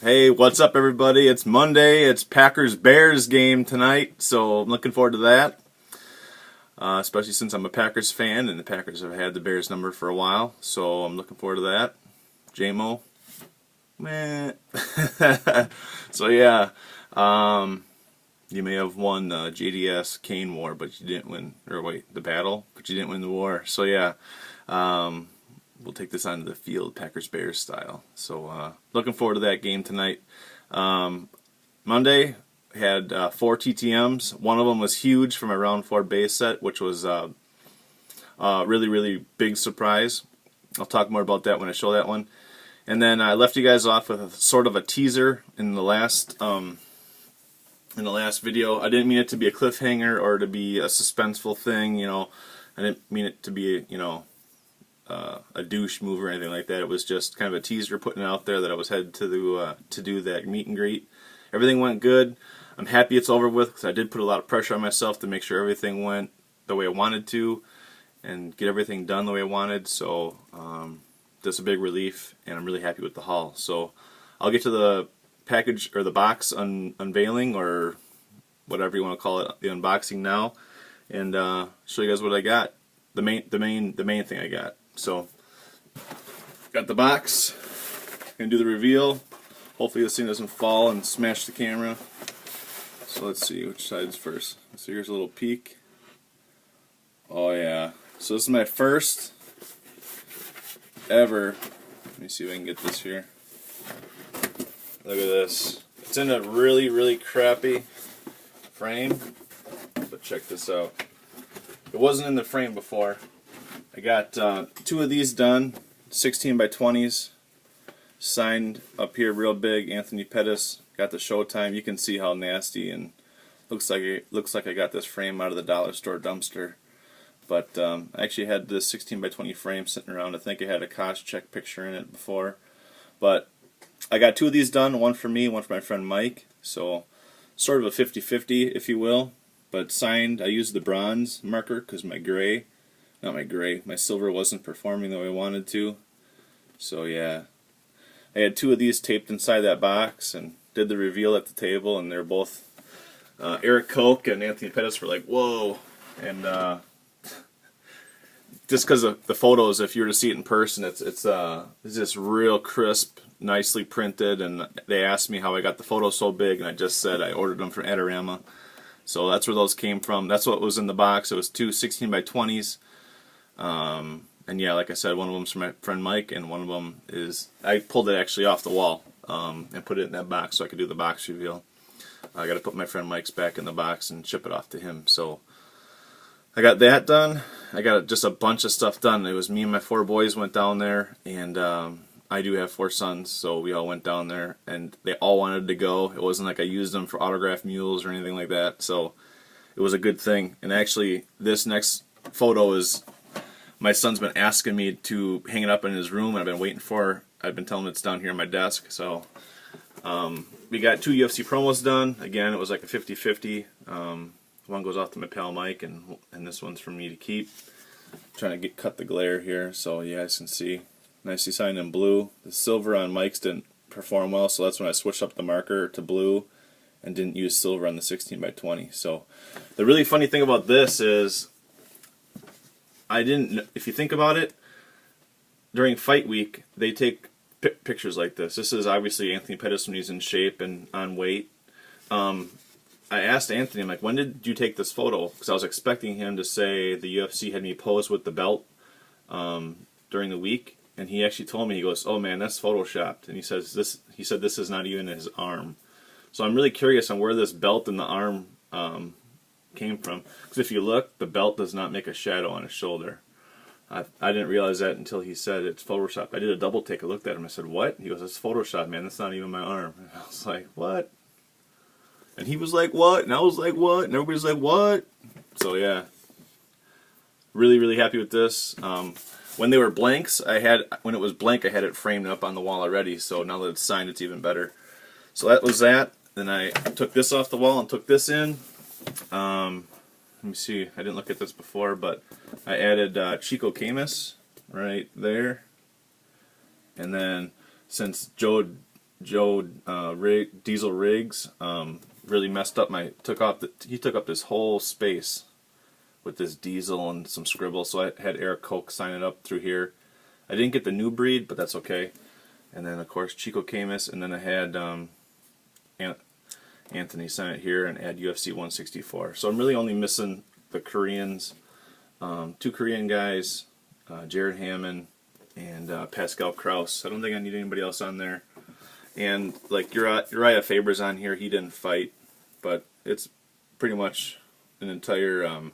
Hey, what's up, everybody? It's Monday. It's Packers-Bears game tonight, so I'm looking forward to that. Especially since I'm a Packers fan, and the Packers have had the Bears number for a while, so I'm looking forward to that. J-Mo, meh. So yeah, you may have won the JDS Kane War, but you didn't win. Or wait, the battle, but you didn't win the war. So yeah. We'll take this onto the field, Packers-Bears style. So looking forward to that game tonight. Monday had 4 TTMs. One of them was huge for my round 4 base set, which was really, really big surprise. I'll talk more about that when I show that one. And then I left you guys off with sort of a teaser in the last video. I didn't mean it to be a cliffhanger or to be a suspenseful thing. You know, I didn't mean it to be a douche move or anything like that. It was just kind of a teaser putting it out there that I was headed to do that meet and greet. Everything went good. I'm happy it's over with because I did put a lot of pressure on myself to make sure everything went the way I wanted to and get everything done the way I wanted. So that's a big relief, and I'm really happy with the haul. So I'll get to the package or the box unveiling or whatever you want to call it, the unboxing now, and show you guys what I got. The main thing I got. So, got the box. Gonna do the reveal. Hopefully this thing doesn't fall and smash the camera. So let's see which side's first. So here's a little peek. Oh yeah. So this is my first ever. Let me see if I can get this here. Look at this. It's in a really, really crappy frame. But check this out. It wasn't in the frame before. I got 2 of these done, 16 by 20s, signed up here real big, Anthony Pettis. Got the Showtime. You can see how nasty and looks like I got this frame out of the dollar store dumpster. But I actually had this 16 by 20 frame sitting around. I think I had a cost check picture in it before. But I got 2 of these done, one for me, one for my friend Mike. So sort of a 50-50, if you will. But signed, I used the bronze marker because my silver wasn't performing the way I wanted to. So yeah, I had 2 of these taped inside that box and did the reveal at the table, and they're both, Eric Koch and Anthony Pettis were like, whoa. And just because of the photos, if you were to see it in person, it's just real crisp, nicely printed, and they asked me how I got the photos so big, and I just said I ordered them from Adorama. So that's where those came from. That's what was in the box. It was 2 16 by 20s. And yeah, like I said, one of them's from my friend Mike, and one of them is, I pulled it actually off the wall and put it in that box so I could do the box reveal. I got to put my friend Mike's back in the box and ship it off to him. So I got that done. I got just a bunch of stuff done. It was me and my 4 boys went down there, and I do have 4 sons, so we all went down there, and they all wanted to go. It wasn't like I used them for autograph mules or anything like that, so it was a good thing. And actually, this next photo is, my son's been asking me to hang it up in his room, and I've been telling him it's down here on my desk. So we got 2 UFC promos done. Again, it was like a 50-50. One goes off to my pal Mike, and this one's for me to keep. I'm trying to cut the glare here so you guys can see. Nicely signed in blue. The silver on Mike's didn't perform well, so that's when I switched up the marker to blue and didn't use silver on the 16 by 20. So the really funny thing about this is, if you think about it, during fight week, they take pictures like this. This is obviously Anthony Pettis when he's in shape and on weight. I asked Anthony, I'm like, when did you take this photo? Because I was expecting him to say the UFC had me pose with the belt during the week. And he actually told me, he goes, oh man, that's photoshopped. And he said this is not even his arm. So I'm really curious on where this belt in the arm came from. Because if you look, the belt does not make a shadow on his shoulder. I didn't realize that until he said it's photoshopped. I did a double take. I looked at him. I said, what? He goes, it's photoshopped, man. That's not even my arm. And I was like, what? And he was like, what? And I was like, what? And everybody's like, what? So yeah, really, really happy with this. When they were blanks, when it was blank, I had it framed up on the wall already. So now that it's signed, it's even better. So that was that. Then I took this off the wall and took this in. Let me see. I didn't look at this before, but I added Chico Camus right there. And then since Joe Joe Diesel Riggs really messed up my he took up this whole space with this diesel and some scribble, so I had Eric Koch sign it up through here. I didn't get the new breed, but that's okay. And then of course Chico Camus, and then I had Anthony sign it here and add UFC 164. So I'm really only missing the Koreans, 2 Korean guys, Jared Hammond and Pascal Kraus. I don't think I need anybody else on there. And like Uriah Faber's on here. He didn't fight, but it's pretty much an entire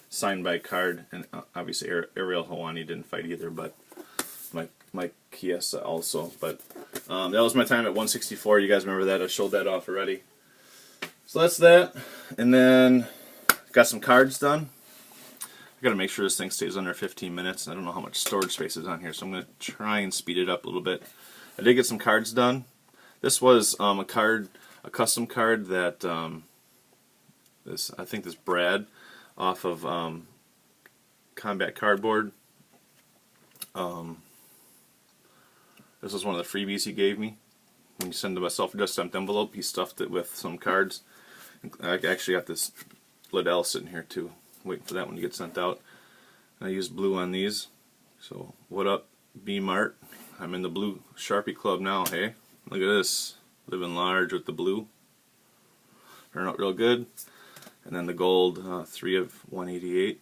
signed by card. And obviously Ariel Helwani didn't fight either, but Mike Chiesa also. But that was my time at 164. You guys remember that? I showed that off already. So that's that. And then got some cards done. I gotta make sure this thing stays under 15 minutes. I don't know how much storage space is on here, so I'm gonna try and speed it up a little bit. I did get some cards done. This was a custom card that I think this Brad off of Combat Cardboard. This was one of the freebies he gave me. When you send him a self-addressed stamped envelope, he stuffed it with some cards. I actually got this Liddell sitting here too, waiting for that one to get sent out. And I used blue on these. So what up, B Mart? I'm in the blue Sharpie club now. Hey, look at this, living large with the blue. Turned out real good. And then the gold, 3 of 188.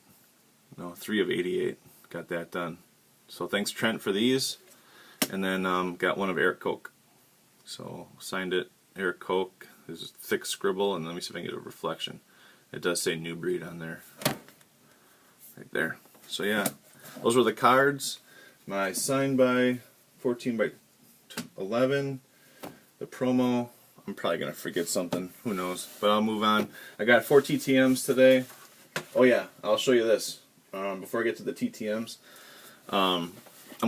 No, 3 of 88. Got that done. So thanks Trent for these. And then got one of Eric Koch. So signed it, Eric Koch. There's a thick scribble, and let me see if I can get a reflection. It does say new breed on there, right there. So yeah, those were the cards. My signed by 14 by 11. The promo. I'm probably gonna forget something. Who knows? But I'll move on. I got 4 TTMs today. Oh yeah, I'll show you this before I get to the TTMs. I'm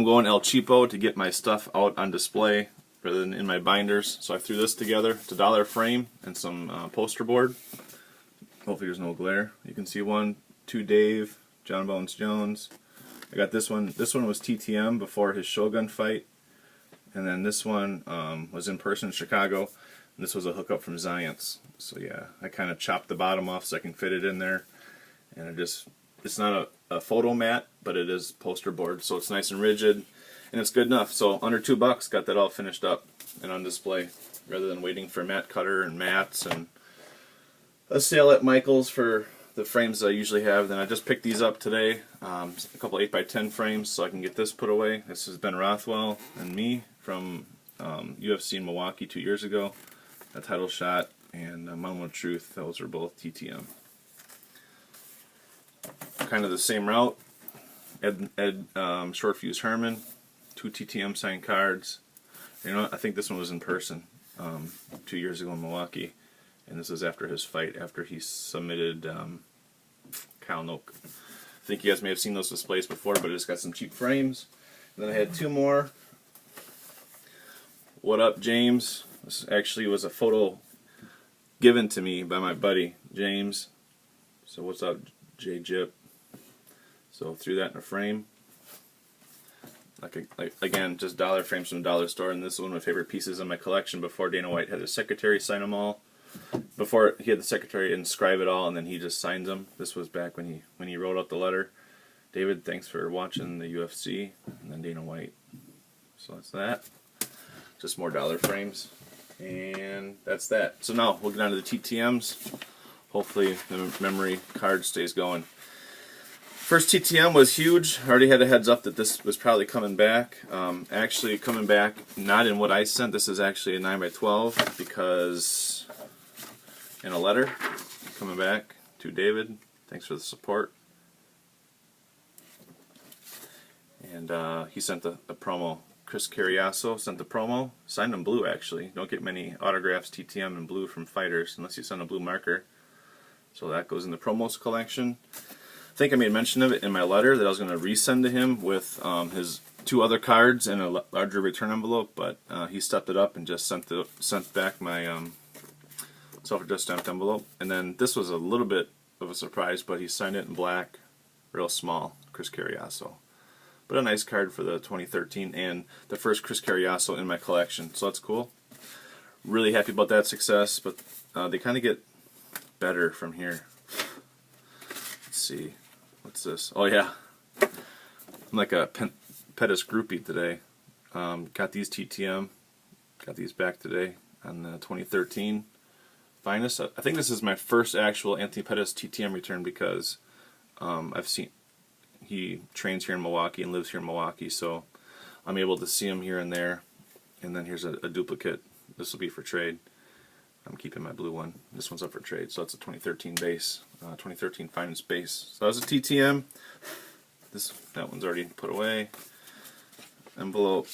going El Cheapo to get my stuff out on display rather than in my binders. So I threw this together. It's a $1 frame and some poster board. Hopefully there's no glare. You can see 1, 2 Dave, John Bones Jones. I got this one. This one was TTM before his Shogun fight. And then this one was in person in Chicago. And this was a hookup from Zions. So yeah, I kind of chopped the bottom off so I can fit it in there. And it's not a photo mat, but it is poster board. So it's nice and rigid. And it's good enough. So under $2, got that all finished up and on display, rather than waiting for a mat cutter and mats and a sale at Michael's for the frames I usually have. Then I just picked these up today, a couple 8x10 frames, so I can get this put away. This is Ben Rothwell and me from UFC in Milwaukee 2 years ago. A title shot and Moment of Truth. Those are both TTM. Kind of the same route. Ed Short Fuse Herman. 2 TTM signed cards. You know what? I think this one was in person 2 years ago in Milwaukee, and this is after his fight, after he submitted Kyle Noak. I think you guys may have seen those displays before, but it's got some cheap frames. And then I had 2 more. What up, James? This actually was a photo given to me by my buddy James. So what's up, J Jip? So threw that in a frame. Like again, just $1 frames from the dollar store, and this is one of my favorite pieces in my collection. Before Dana White had his secretary sign them all, before he had the secretary inscribe it all, and then he just signed them. This was back when he wrote out the letter. David, thanks for watching the UFC, and then Dana White. So that's that. Just more $1 frames, and that's that. So now we'll get on to the TTMs. Hopefully the memory card stays going. First TTM was huge. I already had a heads up that this was probably coming back. Actually coming back, not in what I sent. This is actually a 9x12 because in a letter coming back to David. Thanks for the support. And he sent the promo. Chris Carriasso sent the promo. Signed in blue, actually. Don't get many autographs TTM in blue from fighters unless you send a blue marker. So that goes in the promos collection. I think I made mention of it in my letter that I was going to resend to him with his 2 other cards in a larger return envelope, but he stepped it up and just sent back my self-addressed stamped envelope. And then this was a little bit of a surprise, but he signed it in black, real small, Chris Carriasso. But a nice card for the 2013 and the first Chris Carriasso in my collection, so that's cool. Really happy about that success, but they kind of get better from here. Let's see. What's this? Oh, yeah. I'm like a Pettis groupie today. Got these TTM. Got these back today on the 2013 Finest. I think this is my first actual Anthony Pettis TTM return because I've seen he trains here in Milwaukee and lives here in Milwaukee, so I'm able to see him here and there. And then here's a duplicate. This will be for trade. I'm keeping my blue one. This one's up for trade, so that's a 2013 base, 2013 Finest base. So that was a TTM. That one's already put away. Envelope,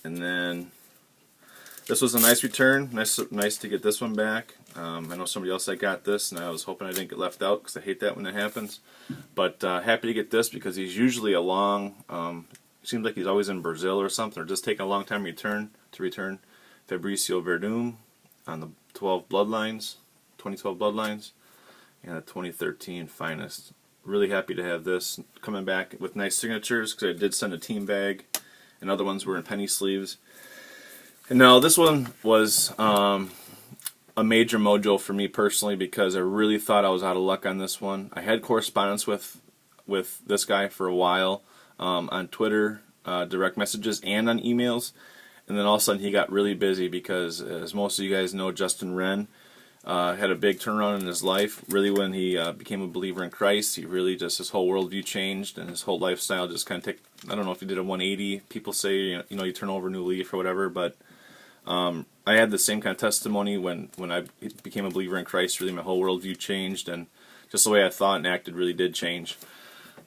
and then this was a nice return. Nice to get this one back. I know somebody else that got this, and I was hoping I didn't get left out because I hate that when it happens. But happy to get this because he's usually a long. Seems like he's always in Brazil or something, or just taking a long time to return. Fabricio Verdum on the 2012 Bloodlines, and a 2013 Finest. Really happy to have this coming back with nice signatures because I did send a team bag, and other ones were in penny sleeves. And now this one was a major mojo for me personally because I really thought I was out of luck on this one. I had correspondence with this guy for a while on Twitter, direct messages, and on emails. And then all of a sudden he got really busy because, as most of you guys know, Justin Wren had a big turnaround in his life. Really, when he became a believer in Christ, he really just, his whole worldview changed and his whole lifestyle just kind of I don't know if he did a 180. People say, you know, you turn over a new leaf or whatever, but I had the same kind of testimony when I became a believer in Christ. Really, my whole worldview changed, and just the way I thought and acted really did change.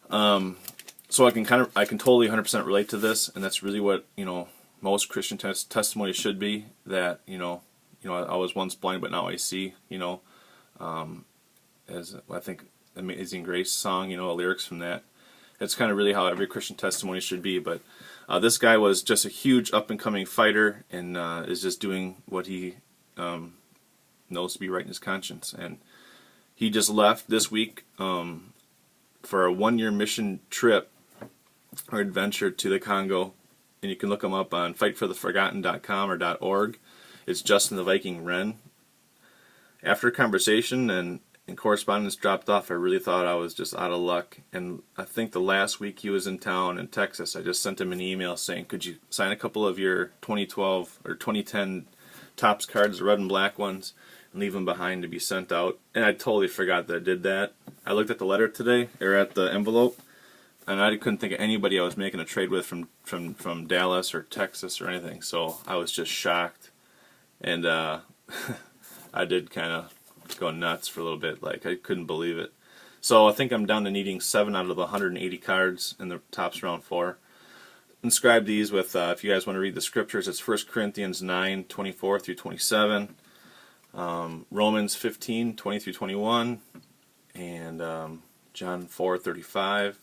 So I can totally 100% relate to this, and that's really what, you know, most Christian testimony should be. That you know, I was once blind, but now I see. You know, as I think Amazing Grace song, you know, lyrics from that. It's kind of really how every Christian testimony should be. But this guy was just a huge up and coming fighter, and is just doing what he knows to be right in his conscience. And he just left this week for a 1-year mission trip or adventure to the Congo. And you can look him up on fightfortheforgotten.com or .org. It's Justin the Viking Wren. After a conversation and correspondence dropped off, I really thought I was just out of luck. And I think the last week he was in town in Texas, I just sent him an email saying, could you sign a couple of your 2012 or 2010 Topps cards, the red and black ones, and leave them behind to be sent out. And I totally forgot that I did that. I looked at the letter today, or at the envelope, and I couldn't think of anybody I was making a trade with from Dallas or Texas or anything. So I was just shocked, and I did kind of go nuts for a little bit. Like, I couldn't believe it. So I think I'm down to needing 7 out of the 180 cards in the Topps round 4. Inscribe these with, if you guys want to read the scriptures, it's 1 Corinthians 9:24 through 27, Romans 15:20 through 21, and John 4:35.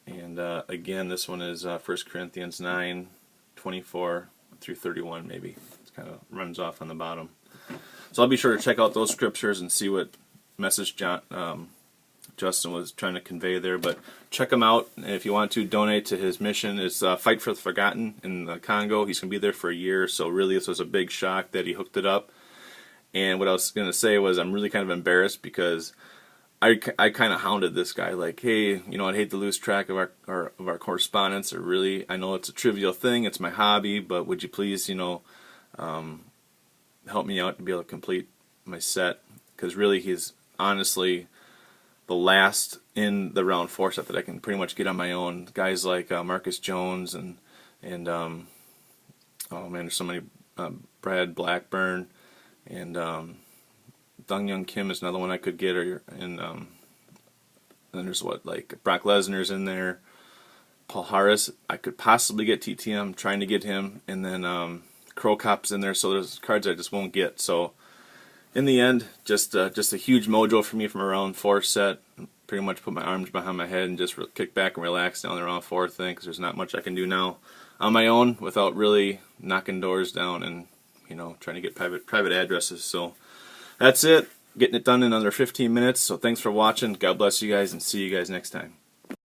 And again, this one is 1 Corinthians 9:24 through 31, maybe. It kind of runs off on the bottom. So I'll be sure to check out those scriptures and see what message Justin was trying to convey there. But check him out. And if you want to donate to his mission, it's Fight for the Forgotten in the Congo. He's going to be there for a year, so really this was a big shock that he hooked it up. And what I was going to say was I'm really kind of embarrassed because I kind of hounded this guy, like, hey, you know, I'd hate to lose track of our correspondence. Or really, I know it's a trivial thing, it's my hobby, but would you please, you know, help me out to be able to complete my set? Because really, he's honestly the last in the round 4 set that I can pretty much get on my own. Guys like Marcus Jones and oh man, there's so many, Brad Blackburn, and Dong Young Kim is another one I could get, and then there's like Brock Lesnar's in there, Paul Harris. I could possibly get TTM, trying to get him, and then Crow Cop's in there. So there's cards I just won't get. So in the end, just a huge mojo for me from a round 4 set. Pretty much put my arms behind my head and just kick back and relax down the round 4 thing, because there's not much I can do now on my own without really knocking doors down and, you know, trying to get private addresses. So that's it. Getting it done in under 15 minutes. So thanks for watching. God bless you guys, and see you guys next time.